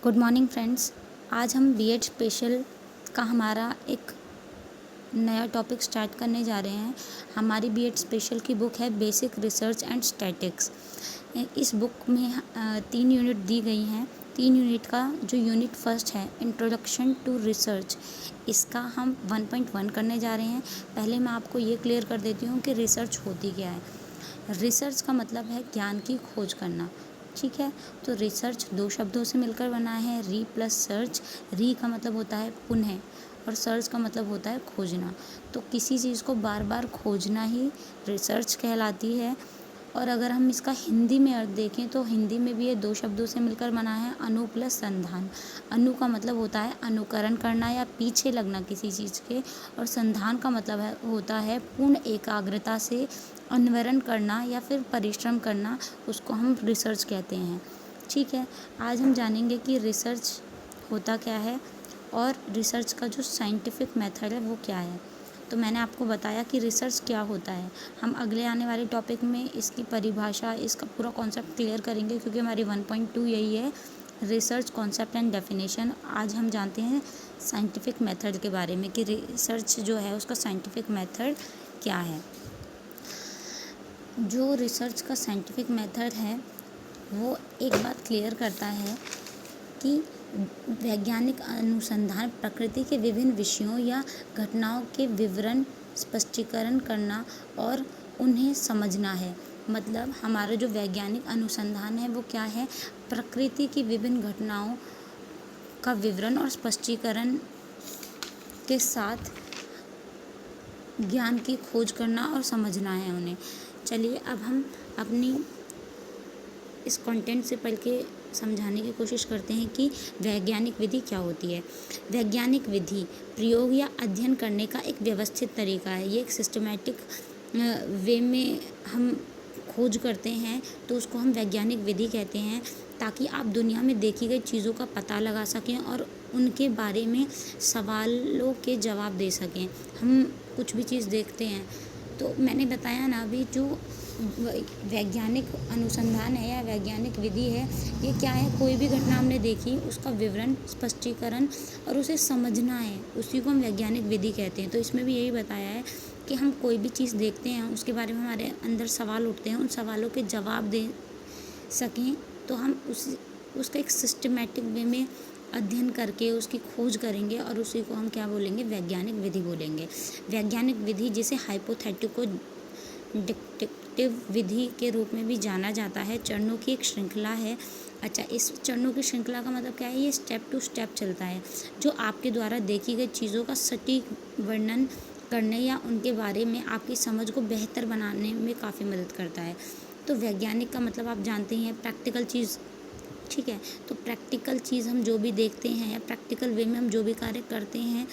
Good morning friends. आज हम BEd special का हमारा एक नया टॉपिक स्टार्ट करने जा रहे हैं। हमारी बीएड स्पेशल की बुक है बेसिक रिसर्च एंड स्टैटिक्स। इस बुक में 3 यूनिट दी गई हैं। 3 यूनिट का जो यूनिट फर्स्ट है इंट्रोडक्शन टू रिसर्च, इसका हम 1.1 करने जा रहे हैं। पहले मैं आपको ये क्लियर कर देती हूँ कि रिसर्च होती क्या है। रिसर्च का मतलब है ज्ञान की खोज करना। ठीक है, तो रिसर्च 2 शब्दों से मिलकर बना है, री प्लस सर्च। री का मतलब होता है पुनः और सर्च का मतलब होता है खोजना। तो किसी चीज़ को बार बार खोजना ही रिसर्च कहलाती है। और अगर हम इसका हिंदी में अर्थ देखें तो हिंदी में भी ये 2 शब्दों से मिलकर बना है, अनु प्लस संधान। अनु का मतलब होता है अनुकरण करना या पीछे लगना किसी चीज़ के, और संधान का मतलब होता है पूर्ण एकाग्रता से अन्वेषण करना या फिर परिश्रम करना, उसको हम रिसर्च कहते हैं। ठीक है, आज हम जानेंगे कि रिसर्च होता क्या है और रिसर्च का जो साइंटिफिक मेथड है वो क्या है। तो मैंने आपको बताया कि रिसर्च क्या होता है। हम अगले आने वाले टॉपिक में इसकी परिभाषा, इसका पूरा कॉन्सेप्ट क्लियर करेंगे, क्योंकि हमारी 1.2 यही है, रिसर्च कॉन्सेप्ट एंड डेफिनेशन। आज हम जानते हैं साइंटिफिक मेथड के बारे में कि रिसर्च जो है उसका साइंटिफिक मेथड क्या है। जो रिसर्च का साइंटिफिक मेथड है वो एक बात क्लियर करता है कि वैज्ञानिक अनुसंधान प्रकृति के विभिन्न विषयों या घटनाओं के विवरण स्पष्टीकरण करना और उन्हें समझना है। मतलब हमारा जो वैज्ञानिक अनुसंधान है वो क्या है, प्रकृति की विभिन्न घटनाओं का विवरण और स्पष्टीकरण के साथ ज्ञान की खोज करना और समझना है उन्हें। चलिए अब हम अपनी इस कंटेंट से पढ़ के समझाने की कोशिश करते हैं कि वैज्ञानिक विधि क्या होती है। वैज्ञानिक विधि प्रयोग या अध्ययन करने का एक व्यवस्थित तरीका है। ये एक सिस्टमैटिक वे में हम खोज करते हैं तो उसको हम वैज्ञानिक विधि कहते हैं, ताकि आप दुनिया में देखी गई चीज़ों का पता लगा सकें और उनके बारे में सवालों के जवाब दे सकें। हम कुछ भी चीज़ देखते हैं तो मैंने बताया ना अभी, जो वैज्ञानिक अनुसंधान है या वैज्ञानिक विधि है, ये क्या है, कोई भी घटना हमने देखी उसका विवरण स्पष्टीकरण और उसे समझना है, उसी को हम वैज्ञानिक विधि कहते हैं। तो इसमें भी यही बताया है कि हम कोई भी चीज़ देखते हैं उसके बारे में हमारे अंदर सवाल उठते हैं, उन सवालों के जवाब दे सकें तो हम उसका एक सिस्टमैटिक वे में अध्ययन करके उसकी खोज करेंगे और उसी को हम क्या बोलेंगे, वैज्ञानिक विधि बोलेंगे। वैज्ञानिक विधि जिसे हाइपोथेटिको डिडक्टिव विधि के रूप में भी जाना जाता है, चरणों की एक श्रृंखला है। अच्छा, इस चरणों की श्रृंखला का मतलब क्या है, ये स्टेप टू स्टेप चलता है, जो आपके द्वारा देखी गई चीज़ों का सटीक वर्णन करने या उनके बारे में आपकी समझ को बेहतर बनाने में काफ़ी मदद करता है। तो वैज्ञानिक का मतलब आप जानते ही हैं, प्रैक्टिकल चीज़। ठीक है, तो प्रैक्टिकल चीज़ हम जो भी देखते हैं या प्रैक्टिकल वे में हम जो भी कार्य करते हैं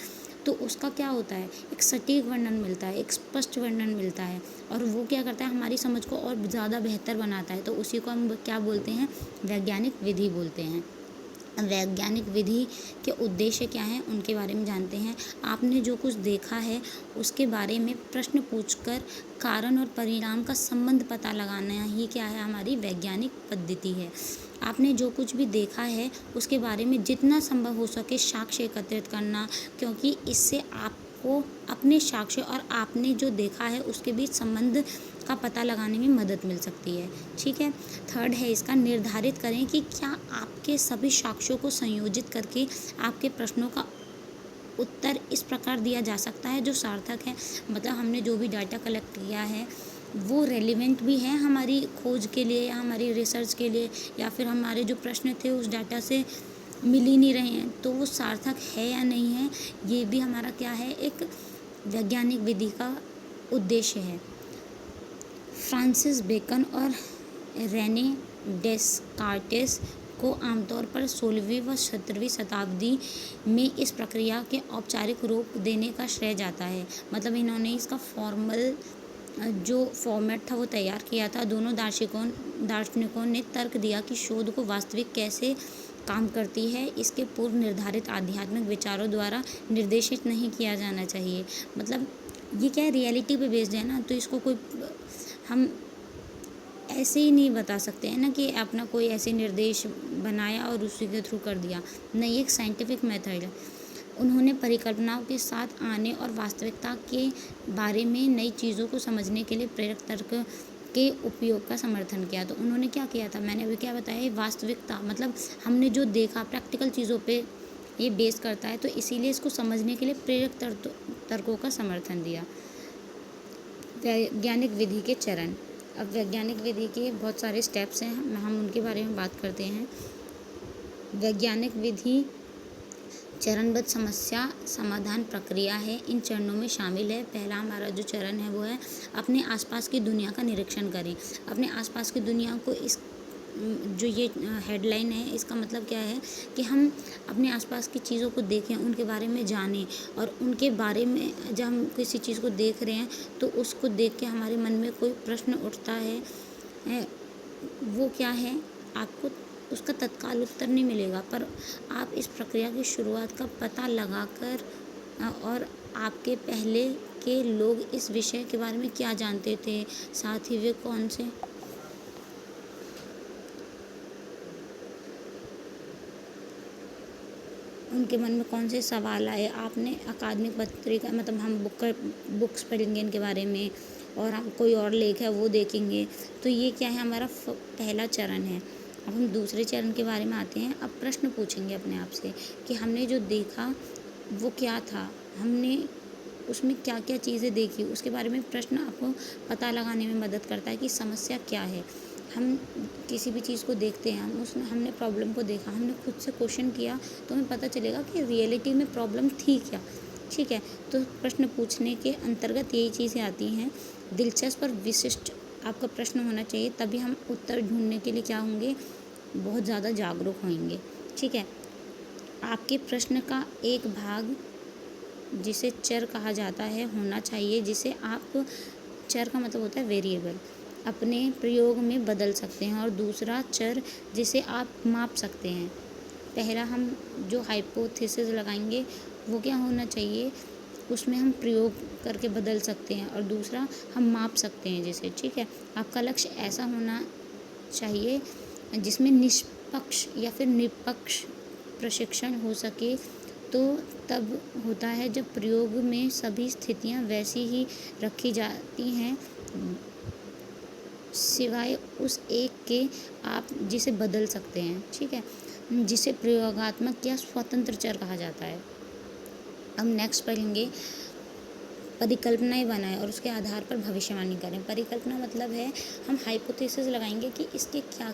तो उसका क्या होता है, एक सटीक वर्णन मिलता है, एक स्पष्ट वर्णन मिलता है, और वो क्या करता है, हमारी समझ को और ज़्यादा बेहतर बनाता है। तो उसी को हम क्या बोलते हैं, वैज्ञानिक विधि बोलते हैं। वैज्ञानिक विधि के उद्देश्य क्या हैं उनके बारे में जानते हैं। आपने जो कुछ देखा है उसके बारे में प्रश्न पूछकर कारण और परिणाम का संबंध पता लगाना ही क्या है, हमारी वैज्ञानिक पद्धति है। आपने जो कुछ भी देखा है उसके बारे में जितना संभव हो सके साक्ष्य एकत्रित करना, क्योंकि इससे आपको अपने साक्ष्य और आपने जो देखा है उसके बीच संबंध का पता लगाने में मदद मिल सकती है। ठीक है, थर्ड है इसका, निर्धारित करें कि क्या आपके सभी साक्ष्यों को संयोजित करके आपके प्रश्नों का उत्तर इस प्रकार दिया जा सकता है जो सार्थक है। मतलब हमने जो भी डाटा कलेक्ट किया है वो रेलिवेंट भी है हमारी खोज के लिए या हमारी रिसर्च के लिए, या फिर हमारे जो प्रश्न थे उस डाटा से मिल ही नहीं रहे हैं तो वो सार्थक है या नहीं है, ये भी हमारा क्या है, एक वैज्ञानिक विधि का उद्देश्य है। फ्रांसिस बेकन और रेने डेस्कार्टेस को आमतौर पर 16वीं व 17वीं शताब्दी में इस प्रक्रिया के औपचारिक रूप देने का श्रेय जाता है। मतलब इन्होंने इसका फॉर्मल जो फॉर्मेट था वो तैयार किया था। दोनों दार्शनिकों ने तर्क दिया कि शोध को वास्तविक कैसे काम करती है, इसके पूर्व निर्धारित आध्यात्मिक विचारों द्वारा निर्देशित नहीं किया जाना चाहिए। मतलब ये क्या है, रियलिटी पे बेस्ड है ना, तो इसको कोई हम ऐसे ही नहीं बता सकते हैं ना कि अपना कोई ऐसे निर्देश बनाया और उसी के थ्रू कर दिया। नहीं, एक साइंटिफिक मेथड है। उन्होंने परिकल्पनाओं के साथ आने और वास्तविकता के बारे में नई चीज़ों को समझने के लिए प्रेरक तर्क के उपयोग का समर्थन किया। तो उन्होंने क्या किया था, मैंने अभी क्या बताया, ये वास्तविकता मतलब हमने जो देखा प्रैक्टिकल चीज़ों पे ये बेस करता है, तो इसीलिए इसको समझने के लिए प्रेरक तर्कों का समर्थन दिया। वैज्ञानिक विधि के चरण। अब वैज्ञानिक विधि के बहुत सारे स्टेप्स हैं, हम उनके बारे में बात करते हैं। वैज्ञानिक विधि चरणबद्ध समस्या समाधान प्रक्रिया है। इन चरणों में शामिल है, पहला हमारा जो चरण है वो है अपने आसपास की दुनिया का निरीक्षण करें। अपने आसपास की दुनिया को इस जो ये हेडलाइन है इसका मतलब क्या है कि हम अपने आसपास की चीज़ों को देखें, उनके बारे में जानें, और उनके बारे में जब हम किसी चीज़ को देख रहे हैं तो उसको देख के हमारे मन में कोई प्रश्न उठता है, वो क्या है, आपको उसका तत्काल उत्तर नहीं मिलेगा, पर आप इस प्रक्रिया की शुरुआत का पता लगाकर और आपके पहले के लोग इस विषय के बारे में क्या जानते थे, साथ ही वे कौन से उनके मन में कौन से सवाल आए। आपने अकादमिक पत्रिका मतलब हम बुक्स पढ़ेंगे इनके बारे में, और हम कोई और लेख है वो देखेंगे। तो ये क्या है, हमारा पहला चरण है। अब हम दूसरे चरण के बारे में आते हैं। अब प्रश्न पूछेंगे अपने आप से कि हमने जो देखा वो क्या था, हमने उसमें क्या क्या चीज़ें देखी, उसके बारे में प्रश्न आपको पता लगाने में मदद करता है कि समस्या क्या है। हम किसी भी चीज़ को देखते हैं, हमने प्रॉब्लम को देखा, हमने खुद से क्वेश्चन किया, तो हमें पता चलेगा कि रियलिटी में प्रॉब्लम थी क्या। ठीक है, तो प्रश्न पूछने के अंतर्गत यही चीज़ें आती हैं। दिलचस्प और विशिष्ट आपका प्रश्न होना चाहिए, तभी हम उत्तर ढूंढने के लिए क्या होंगे, बहुत ज़्यादा जागरूक होंगे। ठीक है, आपके प्रश्न का एक भाग जिसे चर कहा जाता है होना चाहिए, जिसे आप, चर का मतलब होता है वेरिएबल, अपने प्रयोग में बदल सकते हैं, और दूसरा चर जिसे आप माप सकते हैं। पहला हम जो हाइपोथेसिस लगाएंगे वो क्या होना चाहिए, उसमें हम प्रयोग करके बदल सकते हैं, और दूसरा हम माप सकते हैं जिसे। ठीक है, आपका लक्ष्य ऐसा होना चाहिए जिसमें निष्पक्ष या फिर निष्पक्ष प्रशिक्षण हो सके। तो तब होता है जब प्रयोग में सभी स्थितियां वैसी ही रखी जाती हैं, सिवाय उस एक के आप जिसे बदल सकते हैं। ठीक है, जिसे प्रयोगात्मक या स्वतंत्र चर कहा जाता है। अब नेक्स्ट पढ़ेंगे परिकल्पनाएं बनाएं और उसके आधार पर भविष्यवाणी करें। परिकल्पना मतलब है हम हाइपोथेसिस लगाएंगे कि इसके क्या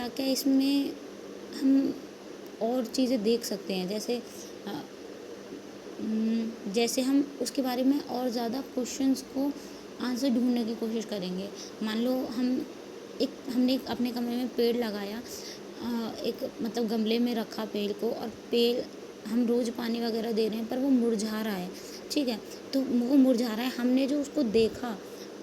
क्या इसमें हम और चीज़ें देख सकते हैं, जैसे हम उसके बारे में और ज़्यादा क्वेश्चंस को आंसर ढूंढने की कोशिश करेंगे। मान लो हमने अपने कमरे में पेड़ लगाया, एक मतलब गमले में रखा पेड़ को, और पेड़ हम रोज़ पानी वगैरह दे रहे हैं पर वो मुरझा रहा है। ठीक है, तो वो मुरझा रहा है, हमने जो उसको देखा,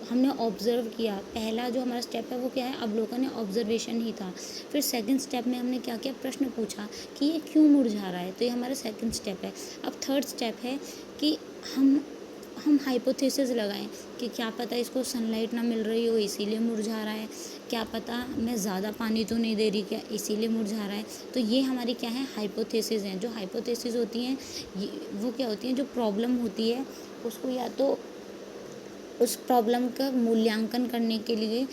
हमने ऑब्ज़र्व किया। पहला जो हमारा स्टेप है वो क्या है, अवलोकन या ऑब्जर्वेशन ही था। फिर सेकंड स्टेप में हमने क्या किया, प्रश्न पूछा कि ये क्यों मुरझा रहा है, तो ये हमारा सेकंड स्टेप है। अब थर्ड स्टेप है कि हम हाइपोथेसिस लगाएं कि क्या पता इसको सनलाइट ना मिल रही हो इसीलिए मुरझा रहा है, क्या पता मैं ज़्यादा पानी तो नहीं दे रही क्या इसीलिए मुरझा रहा है। तो ये हमारी क्या है, हाइपोथेसिस हैं। जो हाइपोथेसिस होती हैं वो क्या होती हैं, जो प्रॉब्लम होती है उसको या तो उस प्रॉब्लम का मूल्यांकन करने के लिए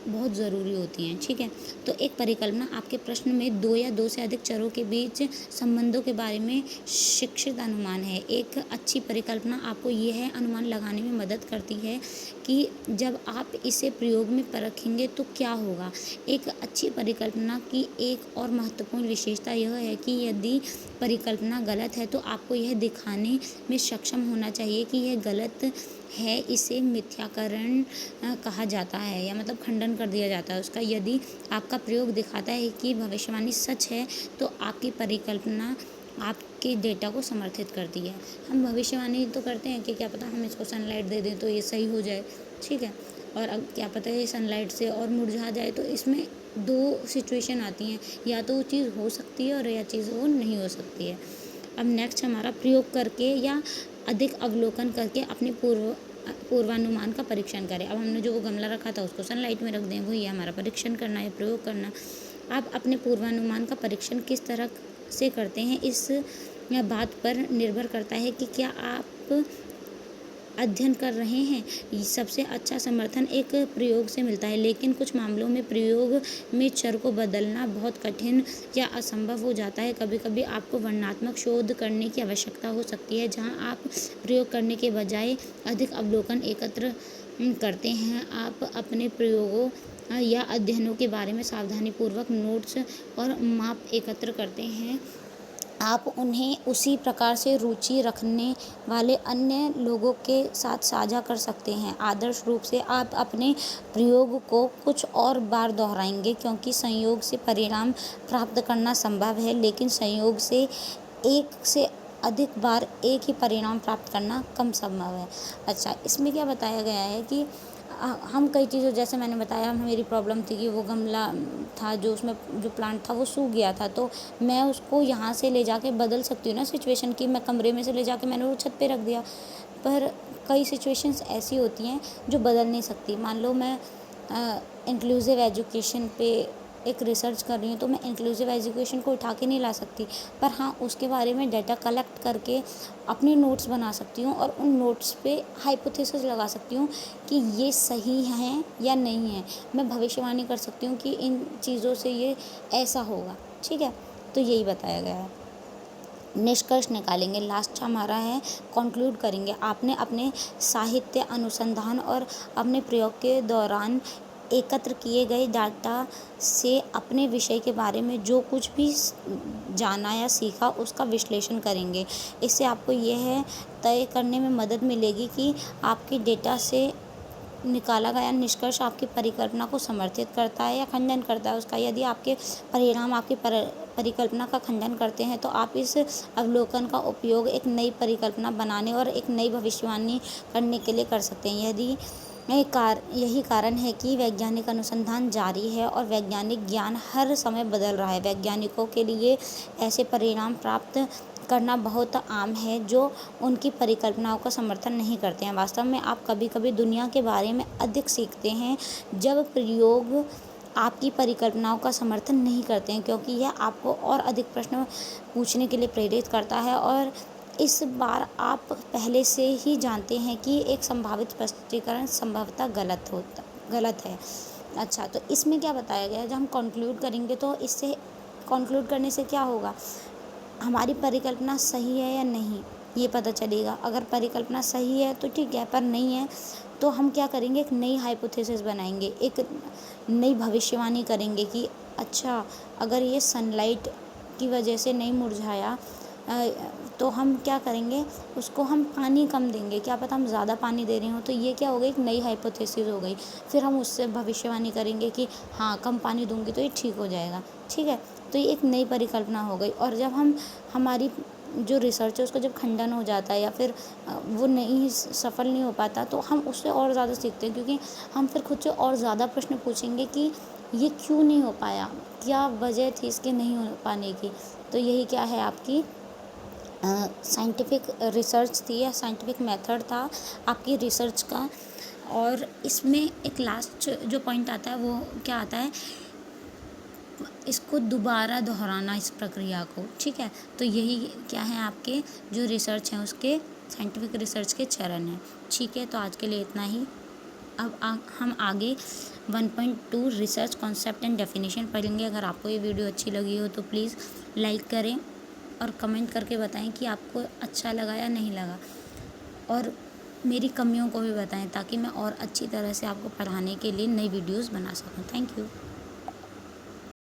बहुत ज़रूरी होती हैं। ठीक है, तो एक परिकल्पना आपके प्रश्न में दो या दो से अधिक चरों के बीच संबंधों के बारे में शिक्षित अनुमान है। एक अच्छी परिकल्पना आपको यह अनुमान लगाने में मदद करती है कि जब आप इसे प्रयोग में परखेंगे तो क्या होगा। एक अच्छी परिकल्पना की एक और महत्वपूर्ण विशेषता यह है कि यदि परिकल्पना गलत है तो आपको यह दिखाने में सक्षम होना चाहिए कि यह गलत है। इसे मिथ्याकरण कहा जाता है, या मतलब खंडन कर दिया जाता है उसका। यदि आपका प्रयोग दिखाता है कि भविष्यवाणी सच है तो आपकी परिकल्पना आपके डेटा को समर्थित करती है। हम भविष्यवाणी तो करते हैं कि क्या पता हम इसको सनलाइट दे दें तो ये सही हो जाए। ठीक है, और अब क्या पता ये सनलाइट से और मुरझा जाए। तो इसमें दो सिचुएशन आती हैं, या तो वो चीज़ हो सकती है और या चीज़ वो नहीं हो सकती है। अब नेक्स्ट हमारा प्रयोग करके या अधिक अवलोकन करके अपनी पूर्वानुमान का परीक्षण करें। अब हमने जो वो गमला रखा था उसको सनलाइट में रख दें, वही हमारा परीक्षण करना या प्रयोग करना। आप अपने पूर्वानुमान का परीक्षण किस तरह से करते हैं, इस बात पर निर्भर करता है कि क्या आप अध्ययन कर रहे हैं। सबसे अच्छा समर्थन एक प्रयोग से मिलता है, लेकिन कुछ मामलों में प्रयोग में चर को बदलना बहुत कठिन या असंभव हो जाता है। कभी-कभी आपको वर्णनात्मक शोध करने की आवश्यकता हो सकती है, जहां आप प्रयोग करने के बजाय अधिक अवलोकन एकत्र करते हैं। आप अपने प्रयोगों या अध्ययनों के बारे में सावधानीपूर्वक नोट्स और माप एकत्र करते हैं। आप उन्हें उसी प्रकार से रुचि रखने वाले अन्य लोगों के साथ साझा कर सकते हैं। आदर्श रूप से आप अपने प्रयोग को कुछ और बार दोहराएंगे, क्योंकि संयोग से परिणाम प्राप्त करना संभव है, लेकिन संयोग से एक से अधिक बार एक ही परिणाम प्राप्त करना कम संभव है। अच्छा, इसमें क्या बताया गया है कि हम कई चीज़ों, जैसे मैंने बताया, मेरी प्रॉब्लम थी कि वो गमला था जो उसमें जो प्लांट था वो सूख गया था, तो मैं उसको यहाँ से ले जाके बदल सकती हूँ ना सिचुएशन की। मैं कमरे में से ले जाके मैंने वो छत पे रख दिया, पर कई सिचुएशंस ऐसी होती हैं जो बदल नहीं सकती। मान लो मैं इंक्लूसिव एजुकेशन पे एक रिसर्च कर रही हूँ, तो मैं इंक्लूसिव एजुकेशन को उठा के नहीं ला सकती, पर हाँ उसके बारे में डाटा कलेक्ट करके अपनी नोट्स बना सकती हूँ और उन नोट्स पे हाइपोथेसिस लगा सकती हूँ कि ये सही हैं या नहीं है। मैं भविष्यवाणी कर सकती हूँ कि इन चीज़ों से ये ऐसा होगा। ठीक है, तो यही बताया गया है। निष्कर्ष निकालेंगे, लास्ट हमारा है कंक्लूड करेंगे। आपने अपने साहित्य अनुसंधान और अपने प्रयोग के दौरान एकत्र किए गए डाटा से अपने विषय के बारे में जो कुछ भी जाना या सीखा उसका विश्लेषण करेंगे। इससे आपको यह तय करने में मदद मिलेगी कि आपके डेटा से निकाला गया निष्कर्ष आपकी परिकल्पना को समर्थित करता है या खंडन करता है उसका। यदि आपके परिणाम आपकी परिकल्पना का खंडन करते हैं, तो आप इस अवलोकन का उपयोग एक नई परिकल्पना बनाने और एक नई भविष्यवाणी करने के लिए कर सकते हैं। यही कारण है कि वैज्ञानिक अनुसंधान जारी है और वैज्ञानिक ज्ञान हर समय बदल रहा है। वैज्ञानिकों के लिए ऐसे परिणाम प्राप्त करना बहुत आम है जो उनकी परिकल्पनाओं का समर्थन नहीं करते हैं। वास्तव में आप कभी-कभी दुनिया के बारे में अधिक सीखते हैं जब प्रयोग आपकी परिकल्पनाओं का समर्थन नहीं करते हैं, क्योंकि यह आपको और अधिक प्रश्न पूछने के लिए प्रेरित करता है और इस बार आप पहले से ही जानते हैं कि एक संभावित स्पष्टीकरण संभवतः गलत है। अच्छा, तो इसमें क्या बताया गया है, जब हम कंक्लूड करेंगे तो इससे कंक्लूड करने से क्या होगा, हमारी परिकल्पना सही है या नहीं ये पता चलेगा। अगर परिकल्पना सही है तो ठीक है, पर नहीं है तो हम क्या करेंगे, एक नई हाइपोथेसिस बनाएंगे, एक नई भविष्यवाणी करेंगे कि अच्छा अगर ये सनलाइट की वजह से नहीं मुरझाया तो हम क्या करेंगे, उसको हम पानी कम देंगे। क्या पता हम ज़्यादा पानी दे रहे हो, तो ये क्या हो गई, एक नई हाइपोथेसिस हो गई। फिर हम उससे भविष्यवाणी करेंगे कि हाँ कम पानी दूंगी तो ये ठीक हो जाएगा। ठीक है, तो ये एक नई परिकल्पना हो गई। और जब हम हमारी जो रिसर्च है उसका जब खंडन हो जाता है या फिर वो नहीं सफल नहीं हो पाता, तो हम उससे और ज़्यादा सीखते हैं, क्योंकि हम फिर खुद से और ज़्यादा प्रश्न पूछेंगे कि ये क्यों नहीं हो पाया, क्या वजह थी इसके नहीं हो पाने की। तो यही क्या है, आपकी साइंटिफिक रिसर्च थी या साइंटिफिक मेथड था आपकी रिसर्च का। और इसमें एक लास्ट जो पॉइंट आता है वो क्या आता है, इसको दोबारा दोहराना, इस प्रक्रिया को। ठीक है, तो यही क्या है, आपके जो रिसर्च हैं उसके साइंटिफिक रिसर्च के चरण हैं। ठीक है, तो आज के लिए इतना ही। अब हम आगे 1.2 रिसर्च कॉन्सेप्ट एंड डेफिनेशन पढ़ेंगे। अगर आपको ये वीडियो अच्छी लगी हो तो प्लीज़ लाइक करें और कमेंट करके बताएं कि आपको अच्छा लगा या नहीं लगा, और मेरी कमियों को भी बताएं ताकि मैं और अच्छी तरह से आपको पढ़ाने के लिए नई वीडियोस बना सकूं। Thank you.